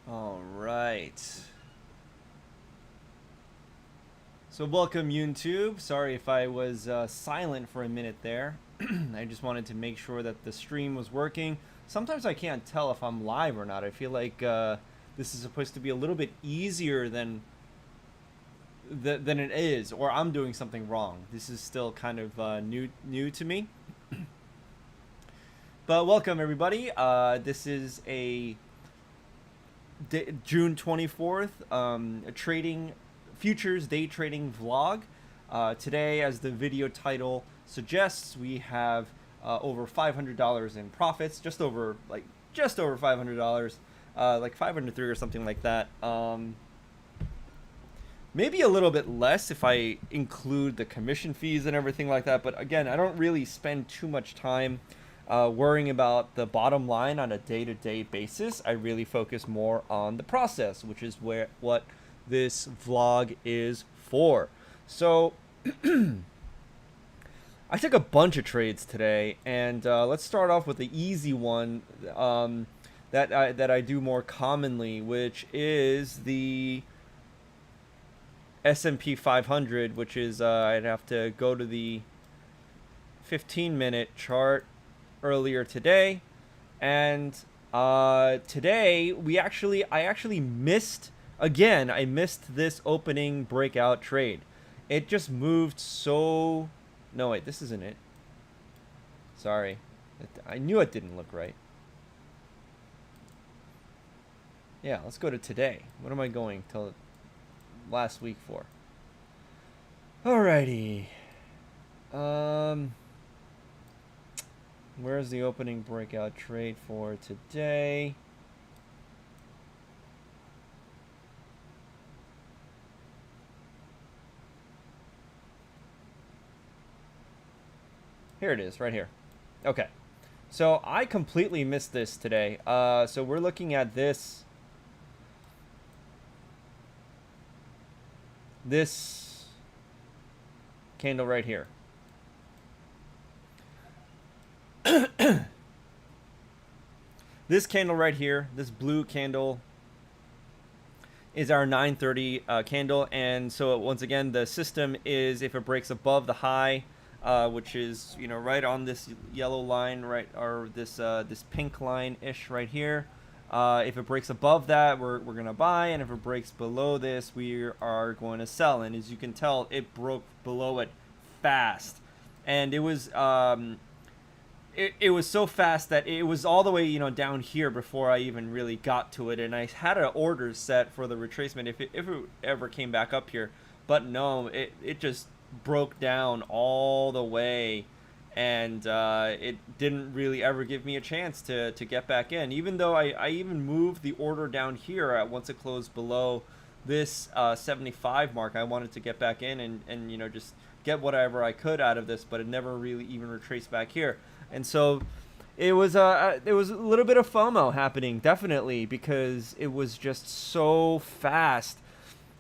All right. So welcome YouTube. Sorry if I was silent for a minute there. I just wanted to make sure that the stream was working. Sometimes I can't tell if I'm live or not. I feel like this is supposed to be a little bit easier than it is, or I'm doing something wrong. This is still kind of new to me. But welcome everybody. This is a June 24th a trading futures day trading vlog. Today, as the video title suggests, we have over $500 in profits, just over $500, like 503 or something like that. Maybe a little bit less if I include the commission fees and everything like that. But again, I don't really spend too much time worrying about the bottom line on a day-to-day basis. I really focus more on the process, which is what this vlog is for. So I took a bunch of trades today, and let's start off with the easy one that I do more commonly, which is the S&P 500, which is I'd have to go to the 15-minute chart earlier today, and today I actually missed again. I missed this opening breakout trade. It just moved so. No, wait, this isn't it. Sorry, I knew it didn't look right. Yeah, let's go to today. What am I going till last week for? Alrighty. Where's the opening breakout trade for today? Here it is, right here. Okay. So I completely missed this today. So we're looking at this candle right here. This candle right here, this blue candle, is our 930 candle. And so once again, the system is if it breaks above the high, which is, you know, right on this yellow line, right, or this pink line-ish right here. If it breaks above that, we're going to buy, and if it breaks below this, we are going to sell. And as you can tell, it broke below it fast. And it was it was so fast that it was all the way, you know, down here before I even really got to it. And I had an order set for the retracement if it ever came back up here. But no, it just broke down all the way, and it didn't really ever give me a chance to get back in, even though I even moved the order down here at once it closed below this 75 mark. I wanted to get back in and you know, just get whatever I could out of this, but it never really even retraced back here. And so it was a little bit of FOMO happening, definitely, because it was just so fast.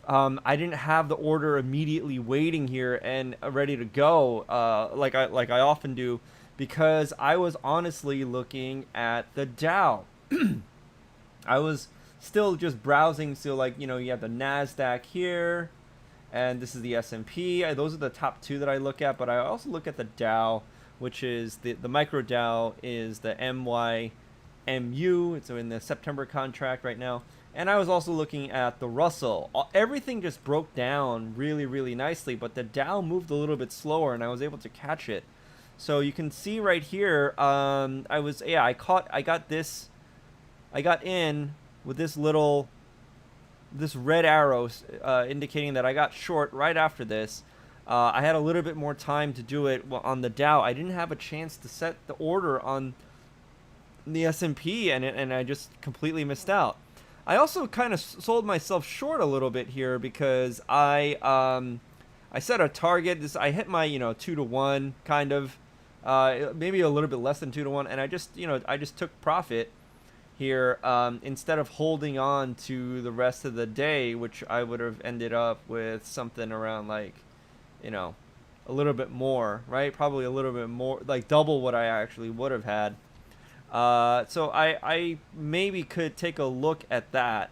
I didn't have the order immediately waiting here and ready to go, like I often do, because I was honestly looking at the Dow. I was still just browsing. So, like, you know, you have the Nasdaq here, and this is the S&P. Those are the top two that I look at, but I also look at the Dow, which is the micro Dow is the MYMU. It's in the September contract right now. And I was also looking at the Russell. Everything just broke down really, really nicely, but the Dow moved a little bit slower, and I was able to catch it. So you can see right here, I got in with this red arrow indicating that I got short right after this. I had a little bit more time to do it on the Dow. I didn't have a chance to set the order on the S&P, and I just completely missed out. I also kind of sold myself short a little bit here because I set a target. I hit my 2-to-1 kind of, maybe a little bit less than 2-to-1, and I just took profit here instead of holding on to the rest of the day, which I would have ended up with something around like, a little bit more, right? Probably a little bit more, like double what I actually would have had. So I maybe could take a look at that.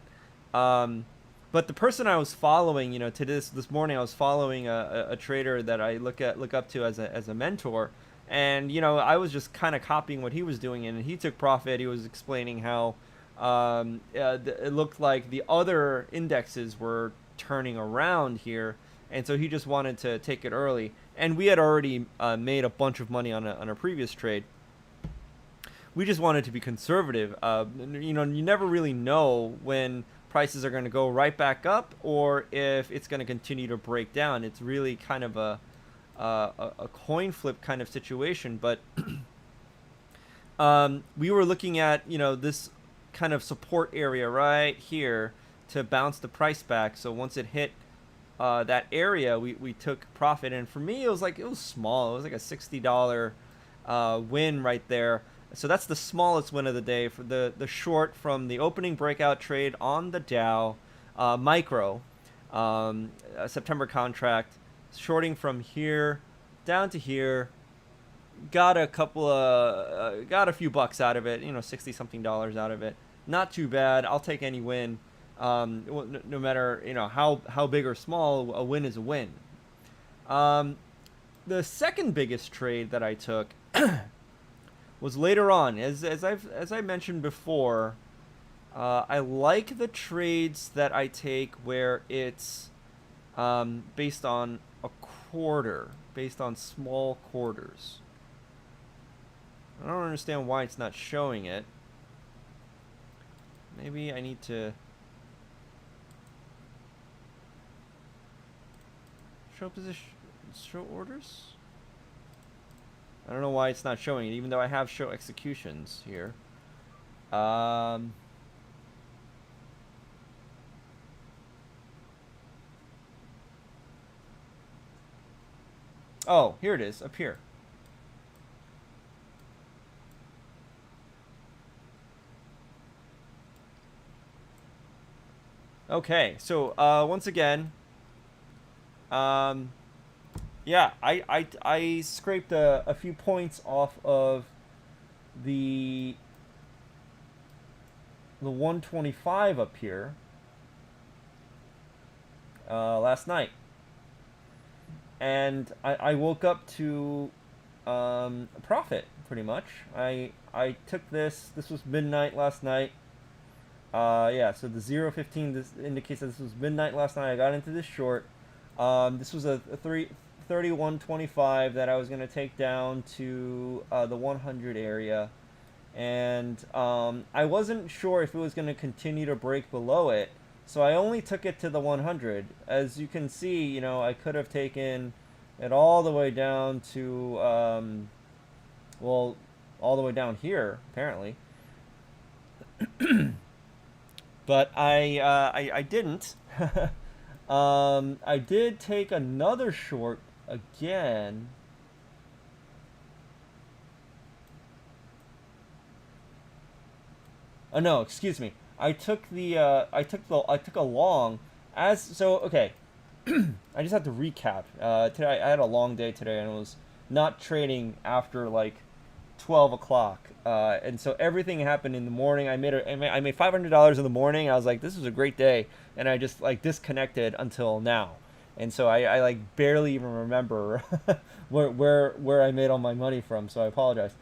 Um, but the person I was following, to this morning, I was following a trader that I look up to as a mentor, and I was just kind of copying what he was doing, and he took profit. He was explaining how it looked like the other indexes were turning around here, and so he just wanted to take it early. And we had already made a bunch of money on a previous trade. We just wanted to be conservative. You never really know when prices are going to go right back up or if it's going to continue to break down. It's really kind of a coin flip kind of situation. But we were looking at this kind of support area right here to bounce the price back. So once it hit that area, we took profit. And for me, it was small. It was like a $60 win right there. So that's the smallest win of the day for the short from the opening breakout trade on the Dow micro September contract, shorting from here down to here. Got a few bucks out of it, 60 something dollars out of it. Not too bad. I'll take any win. No matter how big or small, a win is a win. The second biggest trade that I took was later on. As I mentioned before, I like the trades that I take where it's based on a quarter, based on small quarters. I don't understand why it's not showing it. Maybe I need to show position, show orders. I don't know why it's not showing it, even though I have show executions here. Oh, here it is, up here. Okay, so once again, yeah, I scraped a few points off of the 125 up here last night, and I woke up to a profit pretty much. I took this. This was midnight last night. Yeah, so the 0.15 this indicates that this was midnight last night. I got into this short. This was a 31.25 that I was going to take down to the 100 area. And I wasn't sure if it was going to continue to break below it. So I only took it to the 100. As you can see, I could have taken it all the way down to, well, all the way down here, apparently. But I didn't. I did take another short again. Oh no, excuse me. I took a long okay. I just have to recap. Today I had a long day today and was not trading after like 12 o'clock. And so everything happened in the morning. I made $500 in the morning. I was like, this was a great day, and I just like disconnected until now. And so I like barely even remember where I made all my money from. So I apologize.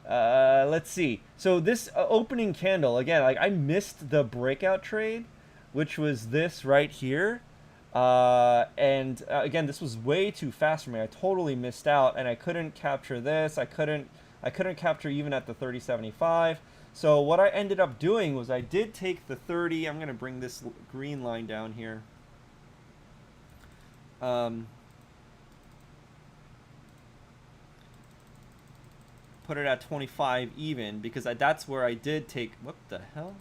Let's see. So this opening candle again, like I missed the breakout trade, which was this right here. And again, this was way too fast for me. I totally missed out, and I couldn't capture this. I couldn't capture even at the 30.75. So what I ended up doing was I did take the 30. I'm gonna bring this green line down here. Put it at 25 even, because that's where I did take. What the hell?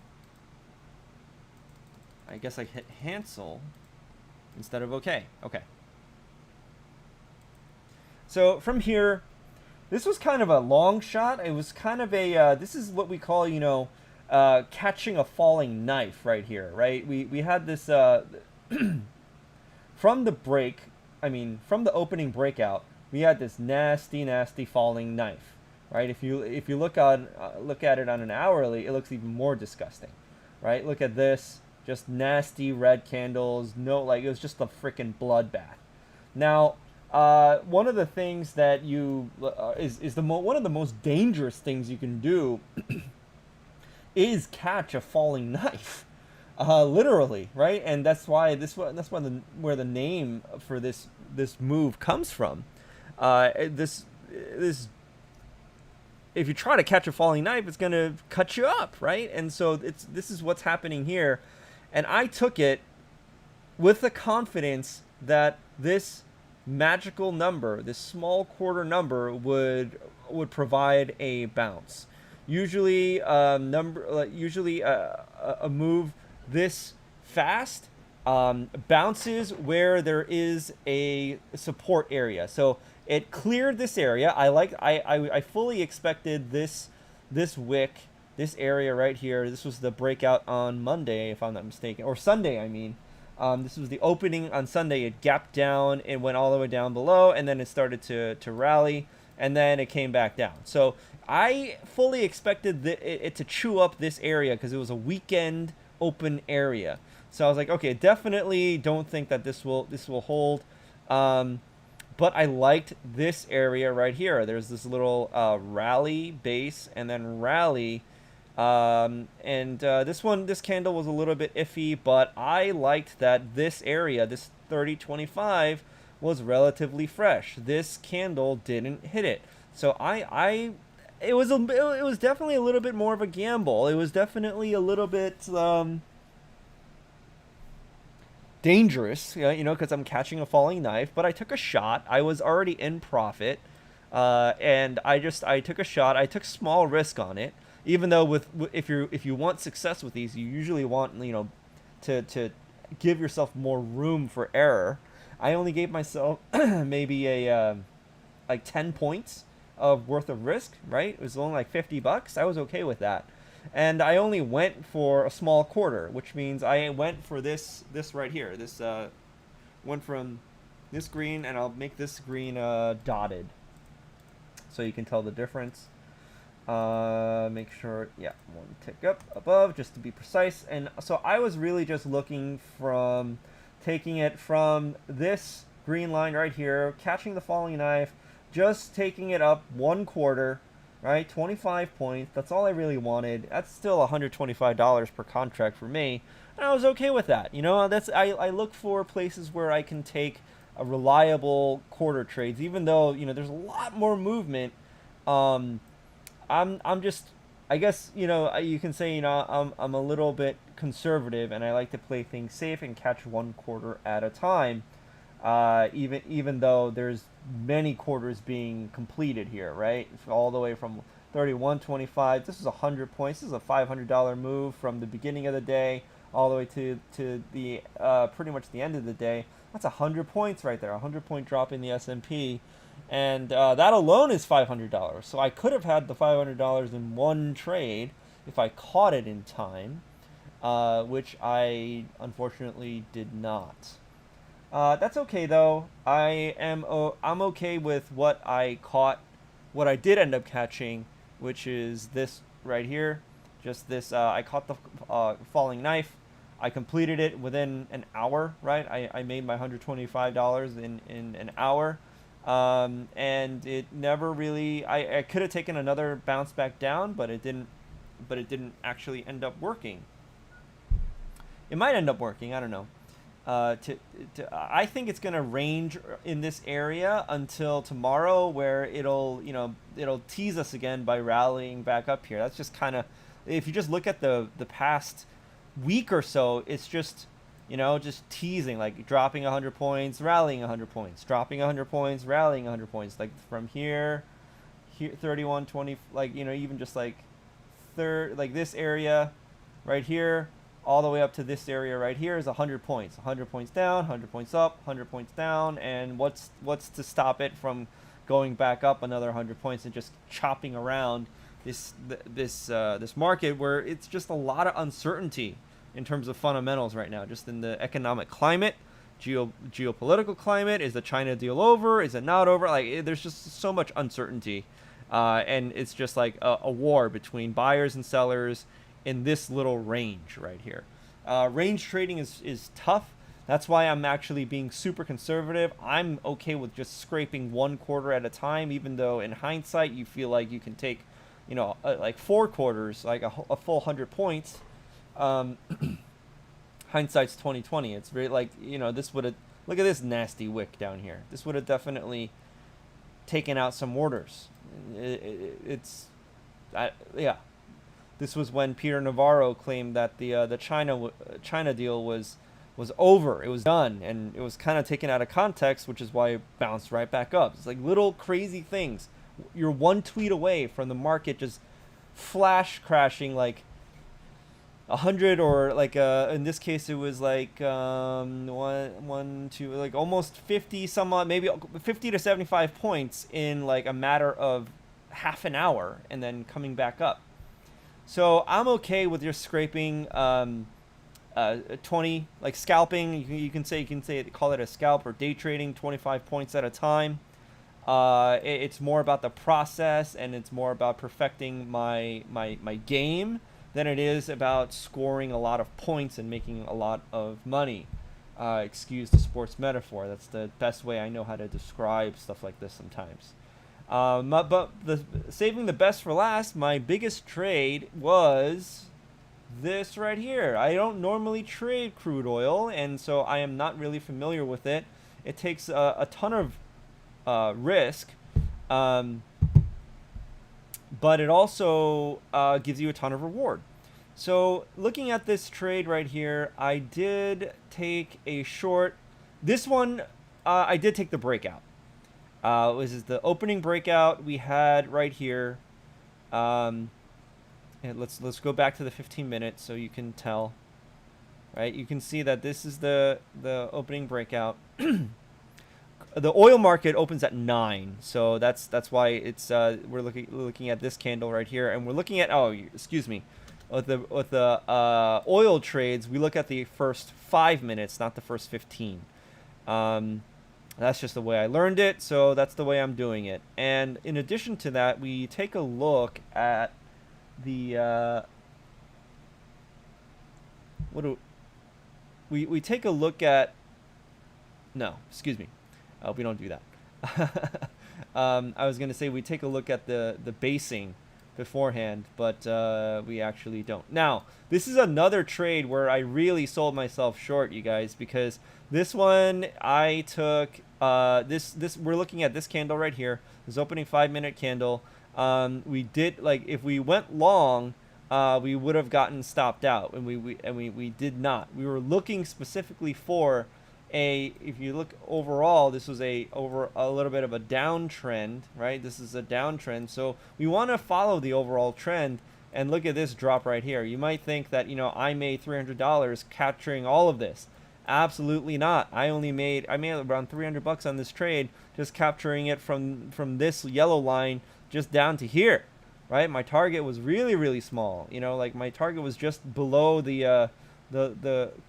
I guess I hit cancel instead of okay. Okay. So from here, this was kind of a long shot. It was kind of a, this is what we call, catching a falling knife right here, right? We had this, from the break, I mean, from the opening breakout, we had this nasty, nasty falling knife, right? If you look at it on an hourly, it looks even more disgusting, right? Look at this, just nasty red candles. No, like it was just a freaking bloodbath. Now, one of the things that is one of the most dangerous things you can do is catch a falling knife, literally, right? And that's why where the name for this move comes from. This if you try to catch a falling knife, it's gonna cut you up, right? And so this is what's happening here, and I took it with the confidence that this magical number, this small quarter number, would provide a bounce. Usually, a move this fast bounces where there is a support area. So it cleared this area. I fully expected this wick, this area right here. This was the breakout on Monday, if I'm not mistaken, or Sunday, I mean. This was the opening on Sunday. It gapped down and went all the way down below, and then it started to rally, and then it came back down. So I fully expected it to chew up this area because it was a weekend open area. So I was like, okay, definitely don't think that this will hold. But I liked this area right here. There's this little rally base and then rally. This candle was a little bit iffy, but I liked that this area, this 3025, was relatively fresh. This candle didn't hit it, so it was definitely a little bit more of a gamble. It was definitely a little bit dangerous, because I'm catching a falling knife. But I took a shot. I was already in profit, and I took a shot. I took small risk on it. Even though if you want success with these, you usually want to give yourself more room for error. I only gave myself maybe a like 10 points of worth of risk. Right, it was only like $50. I was okay with that, and I only went for a small quarter, which means I went for this right here. This went from this green, and I'll make this green dotted, so you can tell the difference. Make sure, yeah, one tick up above, just to be precise. And so I was really just looking from taking it from this green line right here, catching the falling knife, just taking it up one quarter, right? 25 points. That's all I really wanted. That's still $125 per contract for me, and I was okay with that. I look for places where I can take a reliable quarter trades, even though there's a lot more movement. I'm just, I guess, you can say, I'm a little bit conservative, and I like to play things safe and catch one quarter at a time, even though there's many quarters being completed here, right? All the way from 31.25. This is 100 points. This is a $500 move from the beginning of the day all the way to the pretty much the end of the day. That's 100 points right there. 100-point drop in the S&P. And that alone is $500. So I could have had the $500 in one trade if I caught it in time, which I unfortunately did not. That's okay though. I'm okay with what I caught, what I did end up catching, which is this right here. Just this. I caught the falling knife. I completed it within an hour. Right. I made my $125 in an hour. And it never really, I could have taken another bounce back down, but it didn't actually end up working. It might end up working, I don't know. I think it's going to range in this area until tomorrow, where it'll tease us again by rallying back up here. That's just kind of, if you just look at the past week or so, it's just, just teasing, like dropping 100 points, rallying 100 points, dropping 100 points, rallying 100 points. Like from here 31.20, like, even just like like this area right here, all the way up to this area right here is 100 points. 100 points down, 100 points up, 100 points down. And what's to stop it from going back up another 100 points and just chopping around this market, where it's just a lot of uncertainty in terms of fundamentals right now, just in the economic climate, geopolitical climate? Is the China deal over? Is it not over? Like, there's just so much uncertainty, and it's just like a war between buyers and sellers in this little range right here. Range trading is tough. That's why I'm actually being super conservative. I'm okay with just scraping one quarter at a time, even though in hindsight you feel like you can take, like 4 quarters, like a full 100 points. Hindsight's 2020. It's very like, this would have, look at this nasty wick down here. This would have definitely taken out some orders. Yeah. This was when Peter Navarro claimed that the China deal was over. It was done, and it was kind of taken out of context, which is why it bounced right back up. It's like little crazy things. You're one tweet away from the market just flash crashing like 100, or like in this case it was like one two, like almost 50 some odd, maybe 50 to 75 points in like a matter of half an hour, and then coming back up. So I'm okay with just scraping 20, like scalping. You can call it a scalp or day trading, 25 points at a time. It's more about the process, and it's more about perfecting my game than it is about scoring a lot of points and making a lot of money. Excuse the sports metaphor. That's the best way I know how to describe stuff like this sometimes. But saving the best for last, my biggest trade was this right here. I don't normally trade crude oil, and so I am not really familiar with it. It takes a ton of risk, but it also gives you a ton of reward. So looking at this trade right here, I did take a short. This one, I did take the breakout. This is the opening breakout we had right here. And let's go back to the 15 minutes so you can tell. Right, you can see that this is the opening breakout. The oil market opens at 9, so that's why it's we're looking at this candle right here, and we're looking at, oh, excuse me, with the oil trades, we look at the first 5 minutes, not the first 15. That's just the way I learned it, so that's the way I'm doing it. And in addition to that, we take a look at the we take a look at, no, excuse me. We don't do that. I was going to say we take a look at the basing beforehand, but we actually don't. Now, this is another trade where I really sold myself short, you guys, because this one I took this we're looking at this candle right here, this opening 5-minute candle. We did, like, if we went long, we would have gotten stopped out, and we did not. We were looking specifically for if you look overall, this was over a little bit of a downtrend, right? This is a downtrend, so we want to follow the overall trend. And look at this drop right here. You might think that I made $300 capturing all of this. Absolutely not. I made around $300 on this trade, just capturing it from this yellow line just down to here, right? My target was really, really small. Like my target was just below the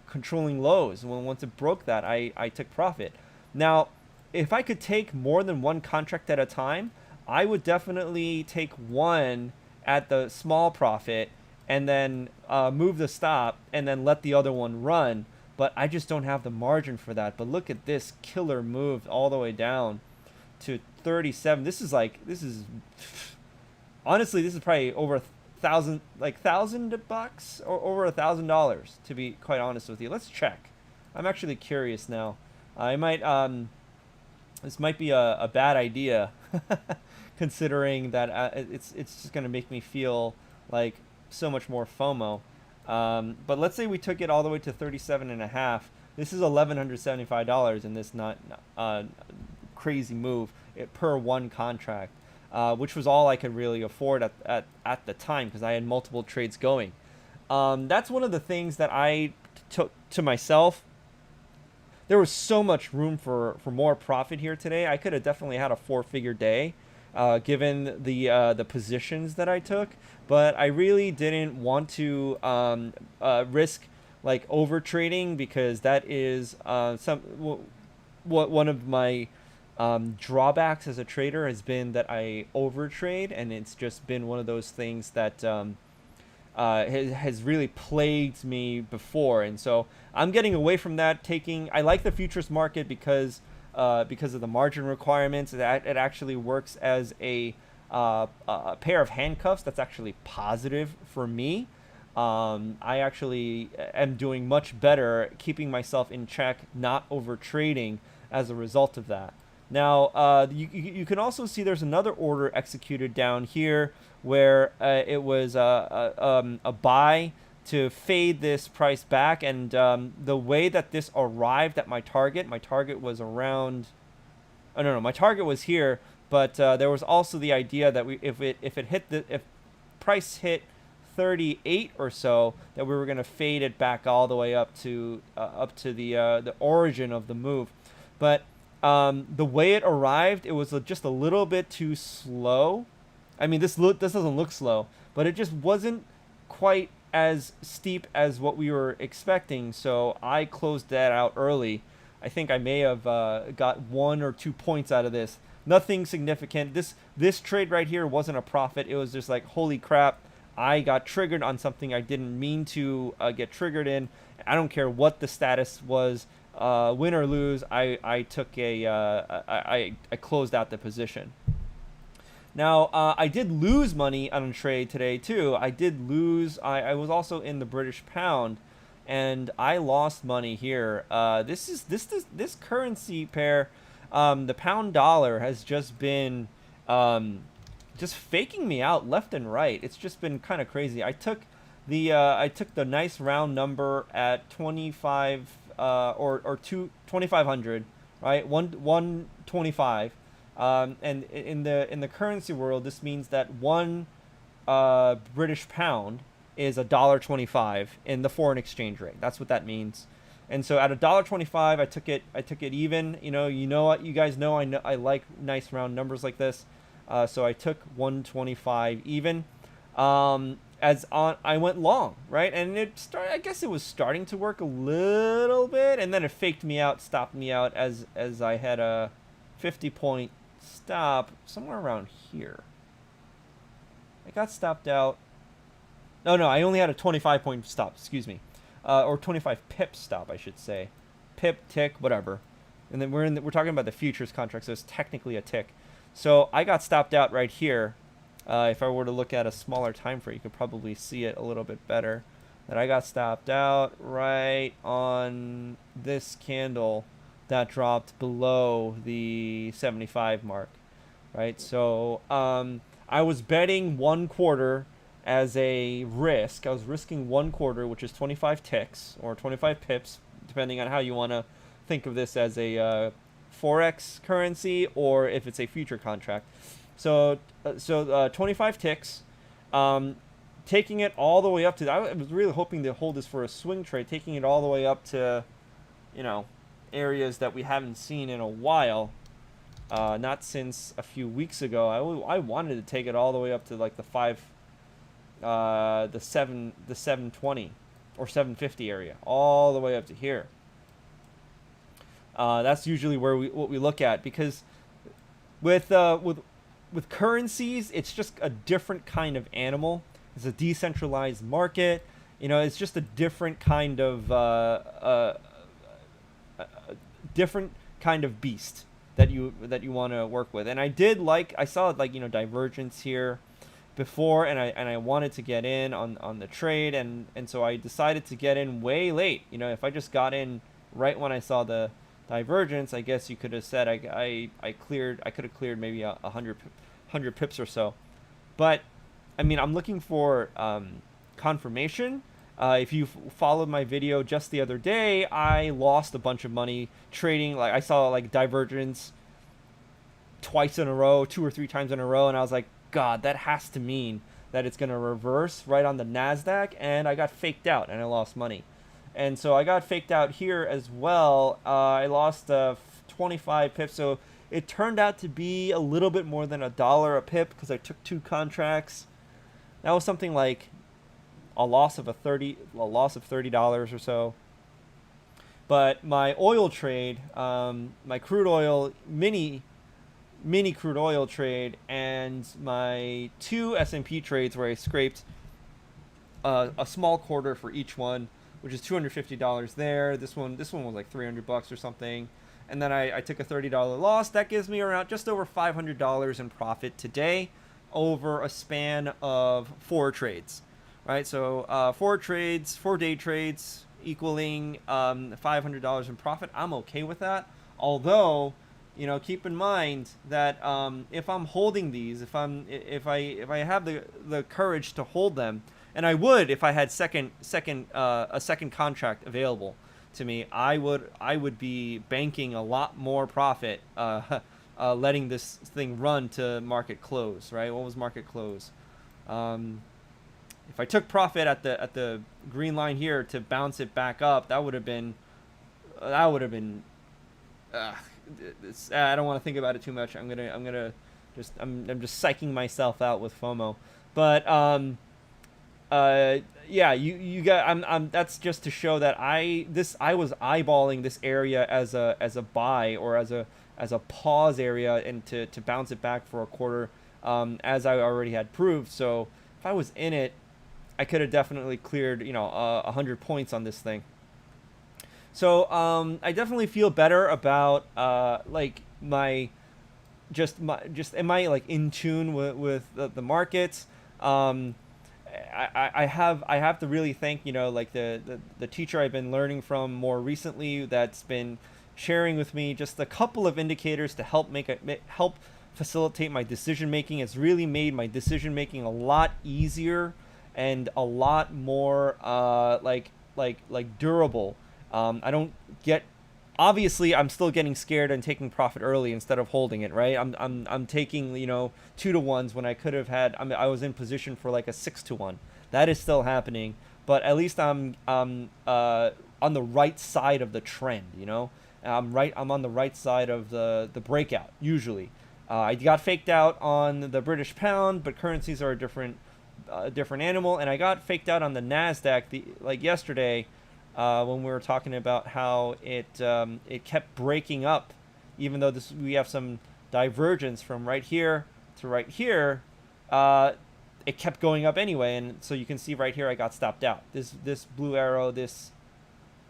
controlling lows. Once it broke that, I took profit. Now, if I could take more than one contract at a time, I would definitely take one at the small profit and then move the stop and then let the other one run. But I just don't have the margin for that. But look at this killer move all the way down to 37. This is honestly, this is probably over $1,000 or over $1,000, to be quite honest with you. Let's check. I'm actually curious now. I might this might be a bad idea considering that it's just gonna make me feel like so much more FOMO. But let's say we took it all the way to 37.5. This is $1,175 in this not crazy move per one contract. Which was all I could really afford at the time because I had multiple trades going. That's one of the things that I took to myself. There was so much room for more profit here today. I could have definitely had a 4-figure day, given the positions that I took. But I really didn't want to risk like over trading, because that is what one of my drawbacks as a trader has been, that I overtrade, and it's just been one of those things that has really plagued me before. And so I'm getting away from that. I like the futures market because of the margin requirements. It actually works as a pair of handcuffs that's actually positive for me. I actually am doing much better keeping myself in check, not over trading as a result of that. Now, you can also see there's another order executed down here where it was a buy to fade this price back. And the way that this arrived at my target was around, oh no, my target was here, but there was also the idea that if price hit 38 or so, that we were going to fade it back all the way up to the origin of the move. But the way it arrived, it was just a little bit too slow. I mean, this doesn't look slow, but it just wasn't quite as steep as what we were expecting. So I closed that out early. I think I may have got 1 or 2 points out of this. Nothing significant. This trade right here wasn't a profit. It was just like, holy crap, I got triggered on something I didn't mean to get triggered in. I don't care what the status was, win or lose. I closed out the position. Now, I did lose money on a trade today too. I did lose. I was also in the British pound, and I lost money here. This currency pair, the pound dollar, has just been just faking me out left and right. It's just been kind of crazy. I took the nice round number at 25 or 2,500, right? 125. And in the currency world, this means that one British pound is $1.25 in the foreign exchange rate. That's what that means. And so at $1.25, I took it even. You guys know I like nice round numbers like this. So I took 125 even. I went long, right? And I guess it was starting to work a little bit, and then it faked me out, stopped me out as I had a 50-point stop somewhere around here. I got stopped out. No, I only had a 25-point stop, excuse me. Or 25 pip stop, I should say. Pip, tick, whatever. And then we're talking about the futures contract, so it's technically a tick. So I got stopped out right here. If I were to look at a smaller time frame, you could probably see it a little bit better. That I got stopped out right on this candle that dropped below the 75 mark, right? So I was betting 1/4 as a risk. I was risking 1/4, which is 25 ticks or 25 pips, depending on how you want to think of this as a forex currency or if it's a future contract. So 25 ticks, taking it all the way up to. I was really hoping to hold this for a swing trade, taking it all the way up to, areas that we haven't seen in a while, not since a few weeks ago. I wanted to take it all the way up to like the 720 or 750 area, all the way up to here. That's usually what we look at, because with currencies, it's just a different kind of animal. It's a decentralized market. It's just a different kind of beast that you want to work with. And I saw divergence here before, and I wanted to get in on the trade, and so I decided to get in way late. If I just got in right when I saw the divergence, I guess you could have said I could have cleared maybe 100 pips or so. But I mean, I'm looking for confirmation. If you followed my video just the other day, I lost a bunch of money trading. Like, I saw divergence twice in a row, 2 or 3 times in a row, and I was like, God, that has to mean that it's going to reverse right on the NASDAQ, and I got faked out and I lost money. And so I got faked out here as well. I lost 25 pips, so it turned out to be a little bit more than $1 a pip because I took 2 contracts. That was something like a loss of $30 or so. But my oil trade, my crude oil mini crude oil trade, and my two S&P trades where I scraped a small quarter for each one, which is $250 there. This one was like $300 or something, and then I took a $30 loss. That gives me around just over $500 in profit today, over a span of four trades, right? So 4 day trades equaling $500 in profit. I'm okay with that. Although, keep in mind that if I'm holding these, if I have the courage to hold them, and I would if I had a second contract available to me, I would be banking a lot more profit, letting this thing run to market close. Right? What was market close? If I took profit at the green line here to bounce it back up, that would have been. Uh, I don't want to think about it too much. I'm just psyching myself out with FOMO, but yeah, you got. That's just to show that I was eyeballing this area as a buy, or as a pause area, and to bounce it back for a quarter, as I already had proved. So if I was in it, I could have definitely cleared 100 points on this thing. So I definitely feel better about like am I like in tune with the markets. I have to really thank like the teacher I've been learning from more recently, that's been sharing with me just a couple of indicators to help facilitate my decision making. It's really made my decision making a lot easier and a lot more like durable. I don't get. Obviously, I'm still getting scared and taking profit early instead of holding it. Right? I'm taking 2 to 1s when I could have had. I was in position for like a 6 to 1. That is still happening, but at least I'm on the right side of the trend. I'm on the right side of the breakout usually. I got faked out on the British pound, but currencies are a different animal, and I got faked out on the Nasdaq like yesterday. When we were talking about how it kept breaking up, even though we have some divergence from right here to right here, it kept going up anyway, and so you can see right here I got stopped out. This blue arrow, this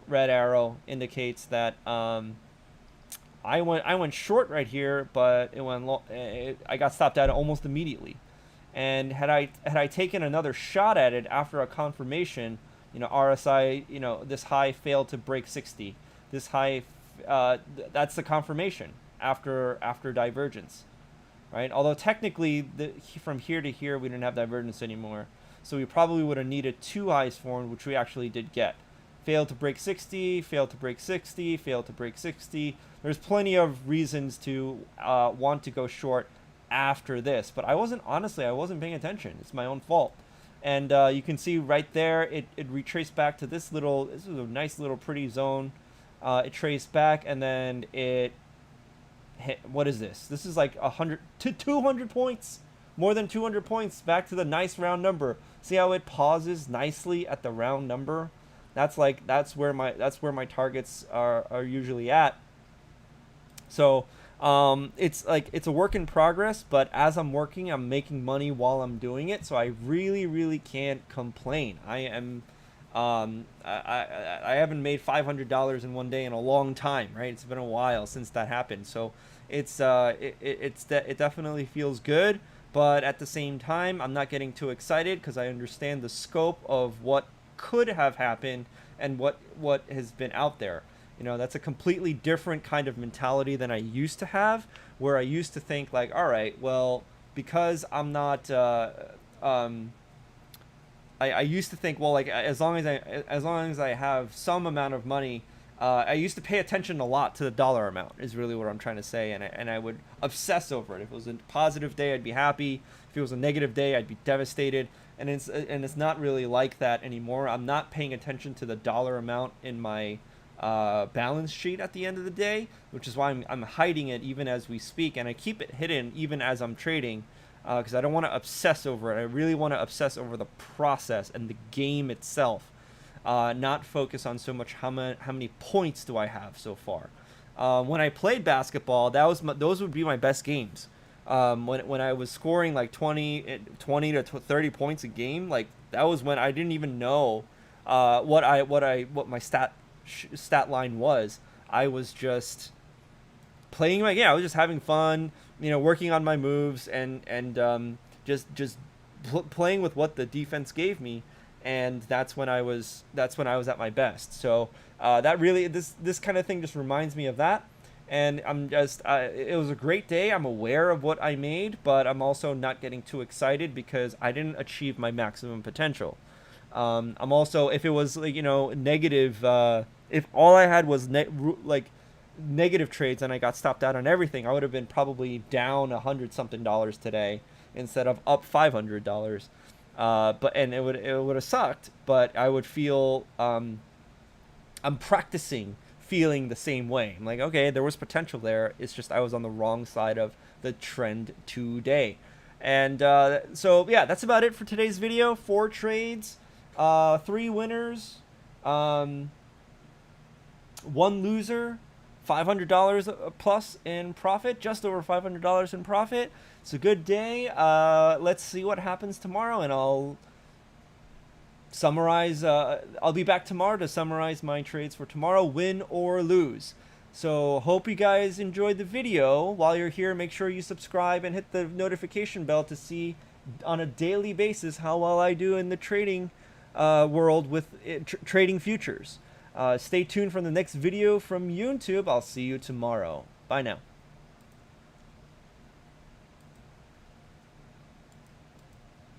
red arrow indicates that I went short right here, but I got stopped out almost immediately. And had I taken another shot at it after a confirmation, RSI, this high failed to break 60. This high, that's the confirmation after divergence, right? Although technically, from here to here, we didn't have divergence anymore. So we probably would have needed 2 highs formed, which we actually did get. Failed to break 60, failed to break 60, failed to break 60. There's plenty of reasons to want to go short after this, but I wasn't paying attention. It's my own fault. And you can see right there, it retraced back to this is a nice little pretty zone. It traced back, and then it hit. What is this? This is like 100 to 200 points, more than 200 points back to the nice round number. See how it pauses nicely at the round number? That's where my targets are usually at. So it's a work in progress, but as I'm working, I'm making money while I'm doing it. So I really, really can't complain. I haven't made $500 in one day in a long time, right? It's been a while since that happened. So it definitely feels good, but at the same time, I'm not getting too excited because I understand the scope of what could have happened and what has been out there. That's a completely different kind of mentality than I used to have, where I used to think like, all right, well, because I'm not, I used to think, well, like as long as I have some amount of money, I used to pay attention a lot to the dollar amount, is really what I'm trying to say, and I would obsess over it. If it was a positive day, I'd be happy. If it was a negative day, I'd be devastated. And it's not really like that anymore. I'm not paying attention to the dollar amount in my balance sheet at the end of the day, which is why I'm hiding it even as we speak, and I keep it hidden even as I'm trading, because I don't want to obsess over it. I really want to obsess over the process and the game itself, not focus on so much how many points do I have so far. When I played basketball, those would be my best games. When I was scoring like 20 to 30 points a game, like that was when I didn't even know what my stat line was. I was just playing my game. I was just having fun, working on my moves and just playing with what the defense gave me, and that's when I was at my best. So that really this kind of thing just reminds me of that. And it was a great day. I'm aware of what I made, but I'm also not getting too excited because I didn't achieve my maximum potential. I'm also, if it was like, negative, if all I had was negative trades and I got stopped out on everything, I would have been probably down $100-something today instead of up $500. And it would have sucked, but I would feel, I'm practicing feeling the same way. I'm like, okay, there was potential there. It's just I was on the wrong side of the trend today. And so yeah, that's about it for today's video. 4 trades, 3 winners, 1 loser, $500 plus in profit, just over $500 in profit. It's a good day. Let's see what happens tomorrow, and I'll summarize. I'll be back tomorrow to summarize my trades for tomorrow, win or lose. So hope you guys enjoyed the video. While you're here, make sure you subscribe and hit the notification bell to see on a daily basis how well I do in the trading world with trading futures. Stay tuned for the next video from YouTube. I'll see you tomorrow. Bye now.